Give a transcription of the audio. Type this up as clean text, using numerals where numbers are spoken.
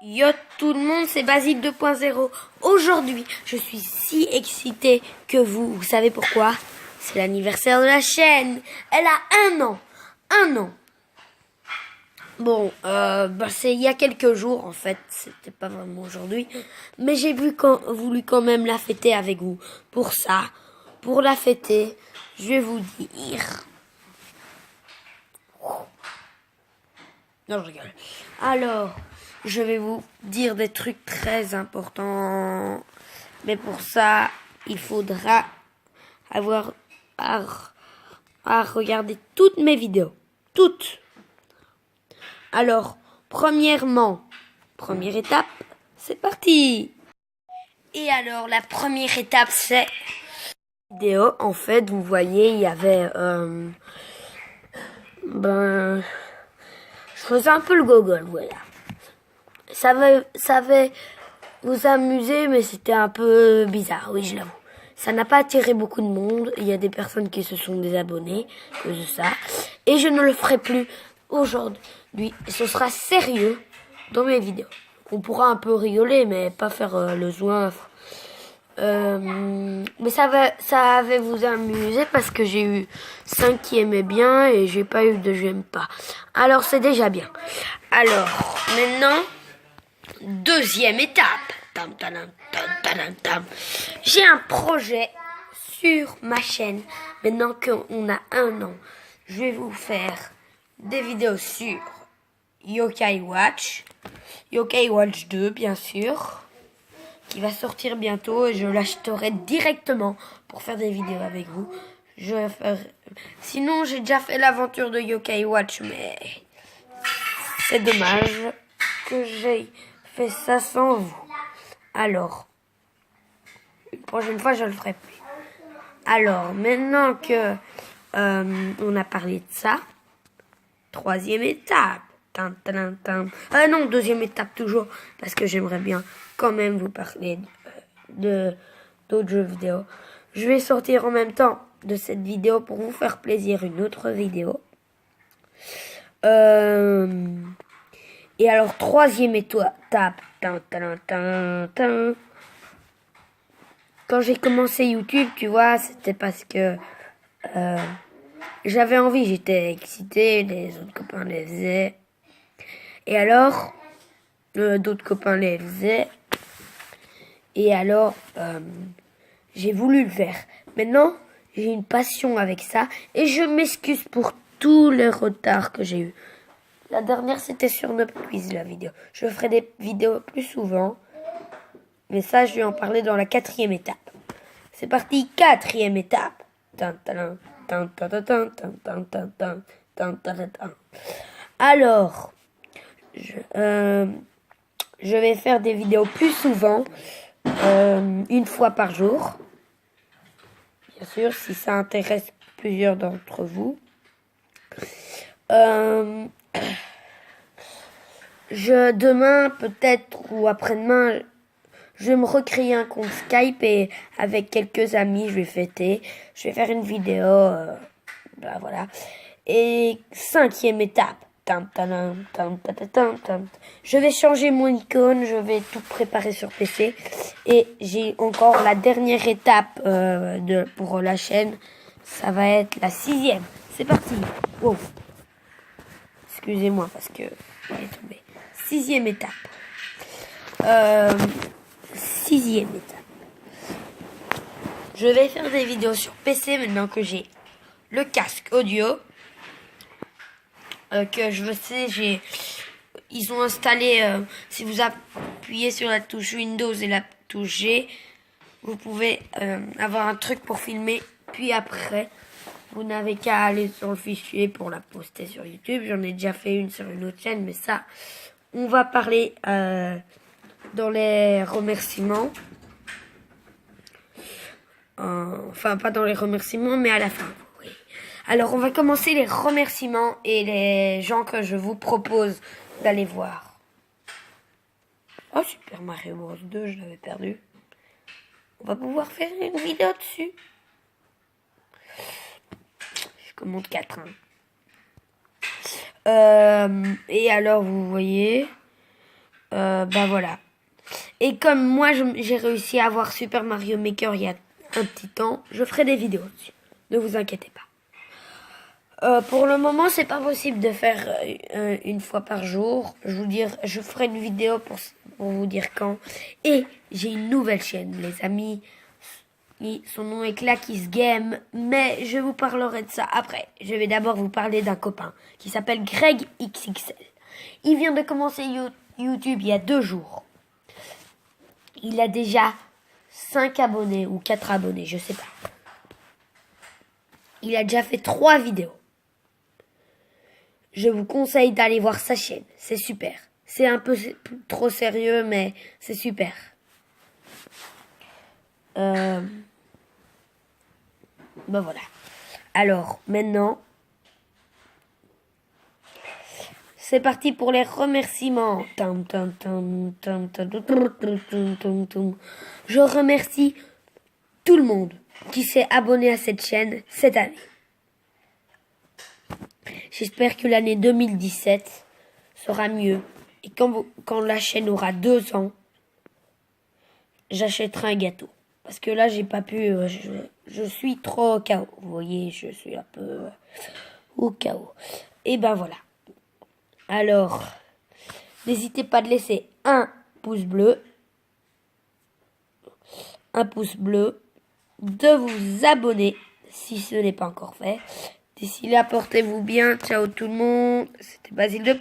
Yo tout le monde, c'est Basile 2.0. Aujourd'hui, je suis si excitée que vous. Vous savez pourquoi? C'est l'anniversaire de la chaîne. Elle a 1 an. 1 an. Bon, c'est il y a quelques jours en fait. C'était pas vraiment aujourd'hui. Mais j'ai voulu quand même la fêter avec vous. Pour ça, pour la fêter, je vais vous dire... Non, je rigole. Alors, je vais vous dire des trucs très importants. Mais pour ça, il faudra avoir à regarder toutes mes vidéos. Toutes. Alors, première étape, c'est parti. Et alors, la première étape, c'est... Vidéo, en fait, vous voyez, il y avait... je faisais un peu le gogol, voilà. Ça va vous amuser, mais c'était un peu bizarre, oui, je l'avoue. Ça n'a pas attiré beaucoup de monde. Il y a des personnes qui se sont désabonnées à cause de ça. Et je ne le ferai plus aujourd'hui. Ce sera sérieux dans mes vidéos. On pourra un peu rigoler, mais pas faire le zoin. Mais ça va vous amuser parce que j'ai eu 5 qui aimaient bien et j'ai pas eu de j'aime pas. Alors c'est déjà bien. Alors maintenant, deuxième étape. J'ai un projet sur ma chaîne. Maintenant qu'on a 1 an, je vais vous faire des vidéos sur Yokai Watch 2 bien sûr, qui va sortir bientôt et je l'achèterai directement pour faire des vidéos avec vous. Sinon, j'ai déjà fait l'aventure de Yokai Watch, mais c'est dommage que j'ai fait ça sans vous. Alors, une prochaine fois, je le ferai plus. Alors, maintenant que on a parlé de ça, troisième étape. Non, deuxième étape toujours, parce que j'aimerais bien quand même vous parler d'autres jeux vidéo. Je vais sortir en même temps de cette vidéo pour vous faire plaisir une autre vidéo. Et alors, troisième étape. Quand j'ai commencé YouTube, tu vois, c'était parce que j'avais envie, j'étais excitée, les autres copains les faisaient. Et alors, d'autres copains les faisaient. Et alors, j'ai voulu le faire. Maintenant, j'ai une passion avec ça. Et je m'excuse pour tous les retards que j'ai eu. La dernière, c'était sur notre quiz, la vidéo. Je ferai des vidéos plus souvent. Mais ça, je vais en parler dans la 4e étape. C'est parti, 4e étape. Alors, je vais faire des vidéos plus souvent, 1 fois par jour. Bien sûr, si ça intéresse plusieurs d'entre vous. Demain, peut-être, ou après-demain, je vais me recréer un compte Skype et avec quelques amis, je vais fêter. Je vais faire une vidéo, voilà. Et 5e étape. Je vais changer mon icône, je vais tout préparer sur PC. Et j'ai encore la dernière étape pour la chaîne. Ça va être la 6e. C'est parti. Wow. Excusez-moi parce que elle est tombée. 6e étape. 6e étape. Je vais faire des vidéos sur PC maintenant que j'ai le casque audio. Que je sais, ils ont installé, si vous appuyez sur la touche Windows et la touche G, vous pouvez avoir un truc pour filmer. Puis après, vous n'avez qu'à aller sur le fichier pour la poster sur YouTube. J'en ai déjà fait une sur une autre chaîne, mais ça, on va parler dans les remerciements. Enfin, pas dans les remerciements, mais à la fin. Oui. Alors, on va commencer les remerciements et les gens que je vous propose d'aller voir. Oh, Super Mario Bros 2, je l'avais perdu. On va pouvoir faire une vidéo dessus. Je commande 4. Et alors, vous voyez, Bah voilà. Et comme moi, j'ai réussi à avoir Super Mario Maker il y a un petit temps, je ferai des vidéos dessus. Ne vous inquiétez pas. Pour le moment, c'est pas possible de faire une fois par jour. Je ferai une vidéo pour vous dire quand. Et j'ai une nouvelle chaîne, les amis. Son nom est Clackis Game, mais je vous parlerai de ça après. Je vais d'abord vous parler d'un copain qui s'appelle Greg XXL. Il vient de commencer YouTube il y a 2 jours. Il a déjà 5 abonnés ou 4 abonnés, je sais pas. Il a déjà fait 3 vidéos. Je vous conseille d'aller voir sa chaîne, c'est super. C'est un peu trop sérieux, mais c'est super. Ben voilà. Alors, maintenant, c'est parti pour les remerciements. Je remercie tout le monde qui s'est abonné à cette chaîne cette année. J'espère que l'année 2017 sera mieux. Et quand la chaîne aura 2 ans, j'achèterai un gâteau. Parce que là, j'ai pas pu... je suis trop au chaos. Vous voyez, je suis un peu au chaos. Et ben voilà. Alors, n'hésitez pas de laisser un pouce bleu, de vous abonner si ce n'est pas encore fait. D'ici là, portez-vous bien. Ciao tout le monde. C'était Basile de